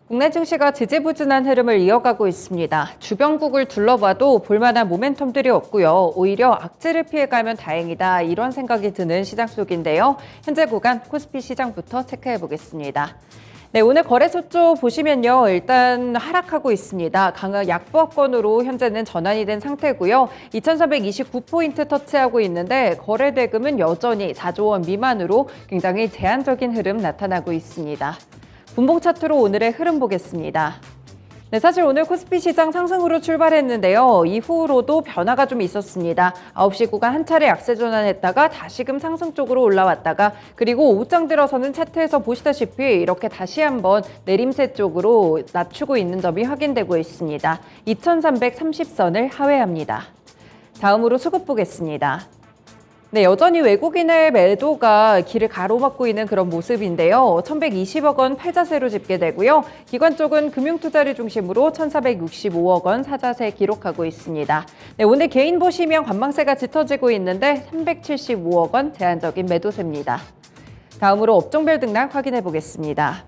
국내 증시가 지지부진한 흐름을 이어가고 있습니다. 주변국을 둘러봐도 볼만한 모멘텀들이 없고요. 오히려 악재를 피해가면 다행이다 이런 생각이 드는 시장 속인데요. 현재 구간 코스피 시장부터 체크해 보겠습니다. 네, 오늘 거래소 쪽 보시면요. 일단 하락하고 있습니다. 강한 약보합권으로 현재는 전환이 된 상태고요. 2,429포인트 터치하고 있는데 거래 대금은 여전히 4조 원 미만으로 굉장히 제한적인 흐름 나타나고 있습니다. 분봉 차트로 오늘의 흐름 보겠습니다. 네, 사실 오늘 코스피 시장 상승으로 출발했는데요. 이후로도 변화가 좀 있었습니다. 9시 구간 한 차례 약세 전환했다가 다시금 상승 쪽으로 올라왔다가 그리고 오후장 들어서는 차트에서 보시다시피 이렇게 다시 한번 내림세 쪽으로 낮추고 있는 점이 확인되고 있습니다. 2330선을 하회합니다. 다음으로 수급 보겠습니다. 네, 여전히 외국인의 매도가 길을 가로막고 있는 그런 모습인데요. 1,120억 원 팔자세로 집계되고요. 기관 쪽은 금융투자를 중심으로 1,465억 원 사자세 기록하고 있습니다. 네, 오늘 개인 보시면 관망세가 짙어지고 있는데 375억 원 제한적인 매도세입니다. 다음으로 업종별 등락 확인해 보겠습니다.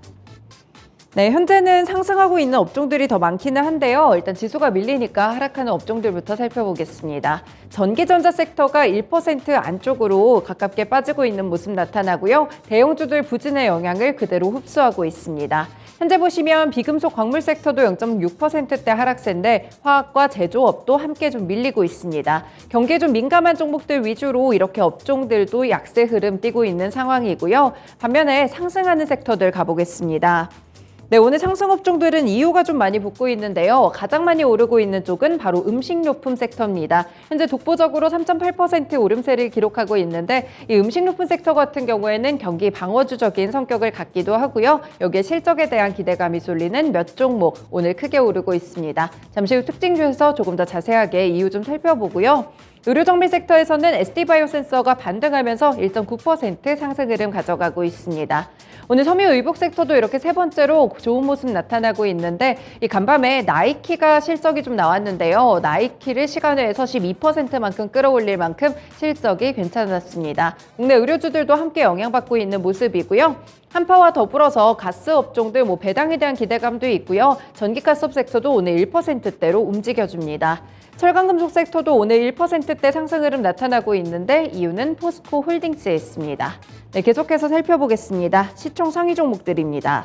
네, 현재는 상승하고 있는 업종들이 더 많기는 한데요. 일단 지수가 밀리니까 하락하는 업종들부터 살펴보겠습니다. 전기전자 섹터가 1% 안쪽으로 가깝게 빠지고 있는 모습 나타나고요. 대형주들 부진의 영향을 그대로 흡수하고 있습니다. 현재 보시면 비금속 광물 섹터도 0.6%대 하락세인데 화학과 제조업도 함께 좀 밀리고 있습니다. 경기에 좀 민감한 종목들 위주로 이렇게 업종들도 약세 흐름 띠고 있는 상황이고요. 반면에 상승하는 섹터들 가보겠습니다. 네, 오늘 상승 업종들은 이유가 좀 많이 붙고 있는데요. 가장 많이 오르고 있는 쪽은 바로 음식료품 섹터입니다. 현재 독보적으로 3.8% 오름세를 기록하고 있는데 이 음식료품 섹터 같은 경우에는 경기 방어주적인 성격을 갖기도 하고요. 여기에 실적에 대한 기대감이 쏠리는 몇 종목 오늘 크게 오르고 있습니다. 잠시 후 특징주에서 조금 더 자세하게 이유 좀 살펴보고요. 의료정밀 섹터에서는 SD바이오센서가 반등하면서 1.9% 상승 흐름 가져가고 있습니다. 오늘 섬유의복 섹터도 이렇게 세 번째로 좋은 모습 나타나고 있는데 이 간밤에 나이키가 실적이 좀 나왔는데요. 나이키를 시간외에서 12%만큼 끌어올릴 만큼 실적이 괜찮았습니다. 국내 의료주들도 함께 영향받고 있는 모습이고요. 한파와 더불어서 가스 업종들 배당에 대한 기대감도 있고요. 전기가스업 섹터도 오늘 1%대로 움직여줍니다. 철강금속 섹터도 오늘 1%대 상승 흐름 나타나고 있는데 이유는 포스코 홀딩스에 있습니다. 네, 계속해서 살펴보겠습니다. 시총 상위 종목들입니다.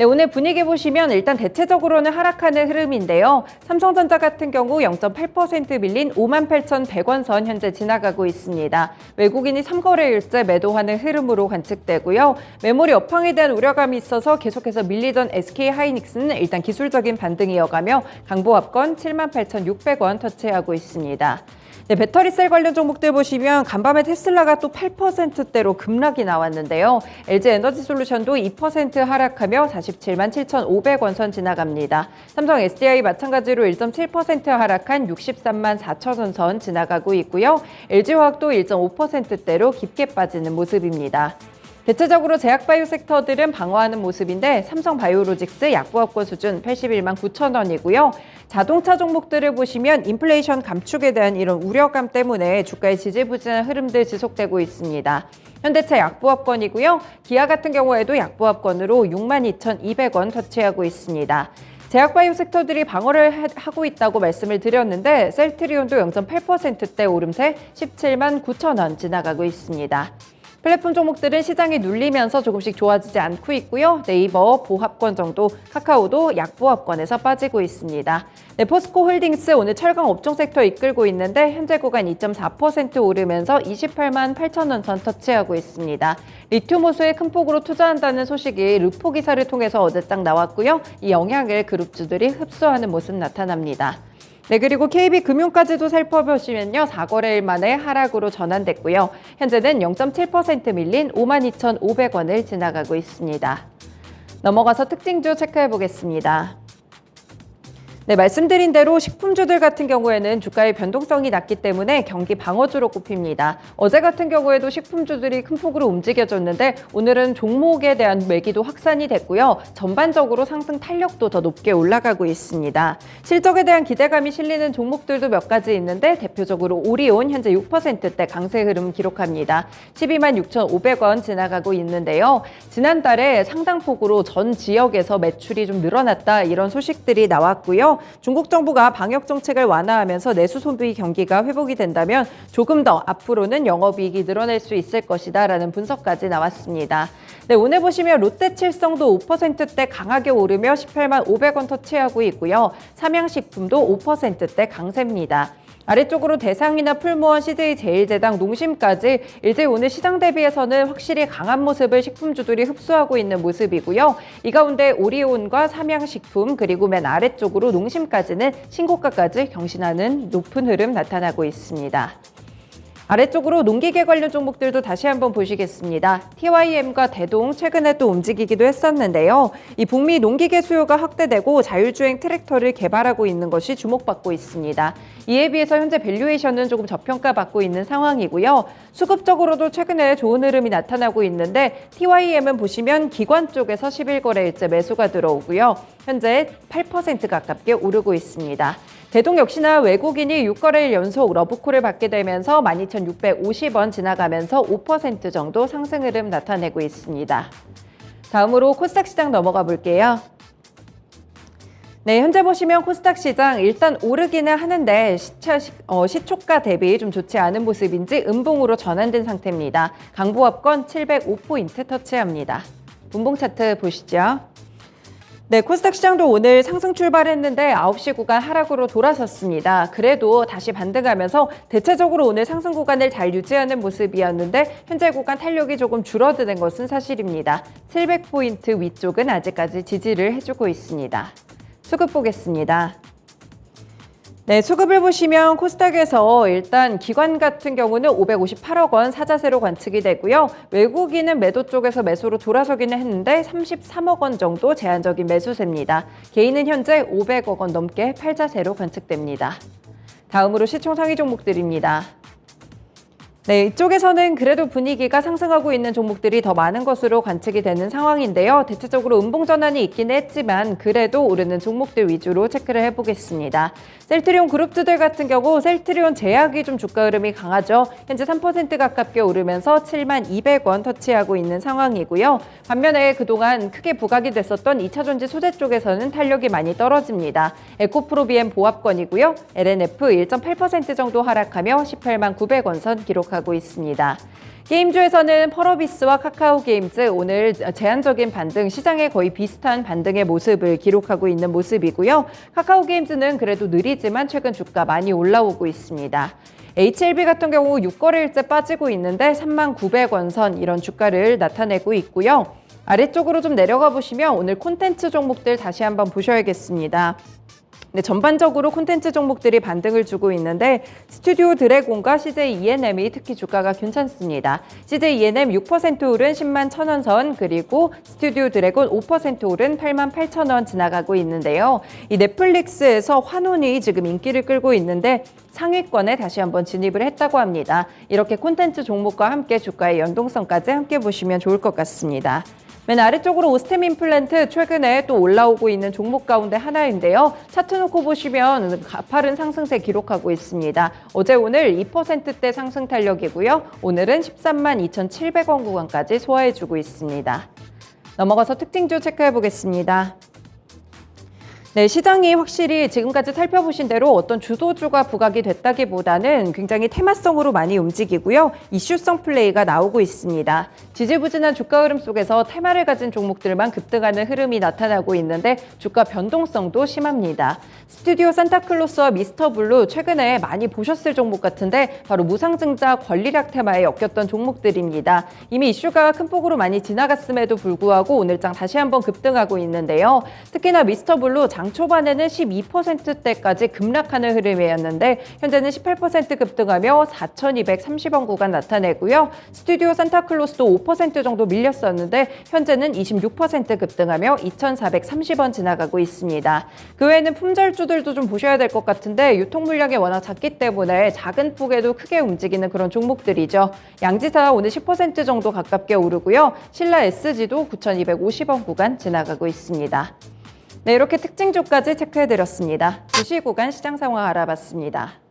네, 오늘 분위기 보시면 일단 대체적으로는 하락하는 흐름인데요. 삼성전자 같은 경우 0.8% 밀린 58,100원 선 현재 지나가고 있습니다. 외국인이 3거래일째 매도하는 흐름으로 관측되고요. 메모리 업황에 대한 우려감이 있어서 계속해서 밀리던 SK하이닉스는 일단 기술적인 반등이 이어가며 강보합권 78,600원 터치하고 있습니다. 네, 배터리셀 관련 종목들 보시면 간밤에 테슬라가 또 8%대로 급락이 나왔는데요. LG에너지솔루션도 2% 하락하며 47만 7,500원 선 지나갑니다. 삼성 SDI 마찬가지로 1.7% 하락한 63만 4천원 선 지나가고 있고요. LG화학도 1.5%대로 깊게 빠지는 모습입니다. 대체적으로 제약바이오 섹터들은 방어하는 모습인데 삼성바이오로직스 약보합권 수준 81만 9천원이고요. 자동차 종목들을 보시면 인플레이션 감축에 대한 이런 우려감 때문에 주가의 지지부진한 흐름들 지속되고 있습니다. 현대차 약보합권이고요. 기아 같은 경우에도 약보합권으로 62,200원 터치하고 있습니다. 제약바이오 섹터들이 방어를 하고 있다고 말씀을 드렸는데 셀트리온도 0.8%대 오름세 17만 9천원 지나가고 있습니다. 플랫폼 종목들은 시장이 눌리면서 조금씩 좋아지지 않고 있고요. 네이버 보합권 정도, 카카오도 약보합권에서 빠지고 있습니다. 네, 포스코 홀딩스 오늘 철강 업종 섹터 이끌고 있는데 현재 구간 2.4% 오르면서 28만 8천원 선 터치하고 있습니다. 리튬 호수에 큰 폭으로 투자한다는 소식이 르포 기사를 통해서 어제 딱 나왔고요. 이 영향을 그룹주들이 흡수하는 모습 나타납니다. 네, 그리고 KB금융까지도 살펴보시면요. 4거래일 만에 하락으로 전환됐고요. 현재는 0.7% 밀린 52,500원을 지나가고 있습니다. 넘어가서 특징주 체크해 보겠습니다. 네, 말씀드린 대로 식품주들 같은 경우에는 주가의 변동성이 낮기 때문에 경기 방어주로 꼽힙니다. 어제 같은 경우에도 식품주들이 큰 폭으로 움직여졌는데 오늘은 종목에 대한 매기도 확산이 됐고요. 전반적으로 상승 탄력도 더 높게 올라가고 있습니다. 실적에 대한 기대감이 실리는 종목들도 몇 가지 있는데 대표적으로 오리온 현재 6%대 강세 흐름 기록합니다. 12만 6,500원 지나가고 있는데요. 지난달에 상당폭으로 전 지역에서 매출이 좀 늘어났다 이런 소식들이 나왔고요. 중국 정부가 방역 정책을 완화하면서 내수 소비 경기가 회복이 된다면 조금 더 앞으로는 영업이익이 늘어날 수 있을 것이다라는 분석까지 나왔습니다. 네, 오늘 보시면 롯데칠성도 5%대 강하게 오르며 18만 500원 터치하고 있고요. 삼양식품도 5%대 강세입니다. 아래쪽으로 대상이나 풀무원, CJ제일제당, 농심까지 일제 오늘 시장 대비해서는 확실히 강한 모습을 식품주들이 흡수하고 있는 모습이고요. 이 가운데 오리온과 삼양식품 그리고 맨 아래쪽으로 농심까지는 신고가까지 경신하는 높은 흐름 나타나고 있습니다. 아래쪽으로 농기계 관련 종목들도 다시 한번 보시겠습니다. TYM과 대동 최근에 또 움직이기도 했었는데요. 이 북미 농기계 수요가 확대되고 자율주행 트랙터를 개발하고 있는 것이 주목받고 있습니다. 이에 비해서 현재 밸류에이션은 조금 저평가받고 있는 상황이고요. 수급적으로도 최근에 좋은 흐름이 나타나고 있는데 TYM은 보시면 기관 쪽에서 10일거래일째 매수가 들어오고요. 현재 8% 가깝게 오르고 있습니다. 대동 역시나 외국인이 6거래일 연속 러브콜을 받게 되면서 12,650원 지나가면서 5% 정도 상승 흐름 나타내고 있습니다. 다음으로 코스닥 시장 넘어가 볼게요. 네, 현재 보시면 코스닥 시장 일단 오르기는 하는데 시초가 대비 좀 좋지 않은 모습인지 음봉으로 전환된 상태입니다. 강보합권 705포인트 터치합니다. 분봉 차트 보시죠. 네, 코스닥 시장도 오늘 상승 출발했는데 9시 구간 하락으로 돌아섰습니다. 그래도 다시 반등하면서 대체적으로 오늘 상승 구간을 잘 유지하는 모습이었는데 현재 구간 탄력이 조금 줄어드는 것은 사실입니다. 700포인트 위쪽은 아직까지 지지를 해주고 있습니다. 수급 보겠습니다. 네, 수급을 보시면 코스닥에서 일단 기관 같은 경우는 558억 원 사자세로 관측이 되고요. 외국인은 매도 쪽에서 매수로 돌아서기는 했는데 33억 원 정도 제한적인 매수세입니다. 개인은 현재 500억 원 넘게 팔자세로 관측됩니다. 다음으로 시총 상위 종목들입니다. 네, 이쪽에서는 그래도 분위기가 상승하고 있는 종목들이 더 많은 것으로 관측이 되는 상황인데요. 대체적으로 음봉 전환이 있긴 했지만 그래도 오르는 종목들 위주로 체크를 해보겠습니다. 셀트리온 그룹주들 같은 경우 셀트리온 제약이 좀 주가 흐름이 강하죠. 현재 3% 가깝게 오르면서 7만 200원 터치하고 있는 상황이고요. 반면에 그동안 크게 부각이 됐었던 2차전지 소재 쪽에서는 탄력이 많이 떨어집니다. 에코프로비엠 보합권이고요. LNF 1.8% 정도 하락하며 18만 900원 선 기록하고 있습니다. 게임주에서는 펄어비스와 카카오게임즈 오늘 제한적인 반등, 시장에 거의 비슷한 반등의 모습을 기록하고 있는 모습이고요. 카카오게임즈는 그래도 느리지만 최근 주가 많이 올라오고 있습니다. HLB 같은 경우 6거래일째 빠지고 있는데 3만 900원 선 이런 주가를 나타내고 있고요. 아래쪽으로 좀 내려가 보시면 오늘 콘텐츠 종목들 다시 한번 보셔야겠습니다. 네, 전반적으로 콘텐츠 종목들이 반등을 주고 있는데 스튜디오 드래곤과 CJ ENM이 특히 주가가 괜찮습니다. CJ ENM 6% 오른 10만 1,000원 선 그리고 스튜디오 드래곤 5% 오른 8만 8,000원 지나가고 있는데요. 이 넷플릭스에서 환혼이 지금 인기를 끌고 있는데 상위권에 다시 한번 진입을 했다고 합니다. 이렇게 콘텐츠 종목과 함께 주가의 연동성까지 함께 보시면 좋을 것 같습니다. 맨 아래쪽으로 오스템 임플란트 최근에 또 올라오고 있는 종목 가운데 하나인데요. 차트 놓고 보시면 가파른 상승세 기록하고 있습니다. 어제 오늘 2%대 상승 탄력이고요. 오늘은 13만 2,700원 구간까지 소화해주고 있습니다. 넘어가서 특징주 체크해 보겠습니다. 네, 시장이 확실히 지금까지 살펴보신 대로 어떤 주도주가 부각이 됐다기보다는 굉장히 테마성으로 많이 움직이고요. 이슈성 플레이가 나오고 있습니다. 지지부진한 주가 흐름 속에서 테마를 가진 종목들만 급등하는 흐름이 나타나고 있는데 주가 변동성도 심합니다. 스튜디오 산타클로스와 미스터블루 최근에 많이 보셨을 종목 같은데 바로 무상증자 권리락 테마에 엮였던 종목들입니다. 이미 이슈가 큰 폭으로 많이 지나갔음에도 불구하고 오늘장 다시 한번 급등하고 있는데요. 특히나 미스터블루 장 초반에는 12%대까지 급락하는 흐름이었는데 현재는 18% 급등하며 4,230원 구간 나타내고요. 스튜디오 산타클로스도 5% 정도 밀렸었는데 현재는 26% 급등하며 2,430원 지나가고 있습니다. 그 외에는 품절주들도 좀 보셔야 될 것 같은데 유통 물량이 워낙 작기 때문에 작은 폭에도 크게 움직이는 그런 종목들이죠. 양지사 오늘 10% 정도 가깝게 오르고요. 신라 SG도 9,250원 구간 지나가고 있습니다. 네, 이렇게 특징주까지 체크해드렸습니다. 주식 구간 시장 상황 알아봤습니다.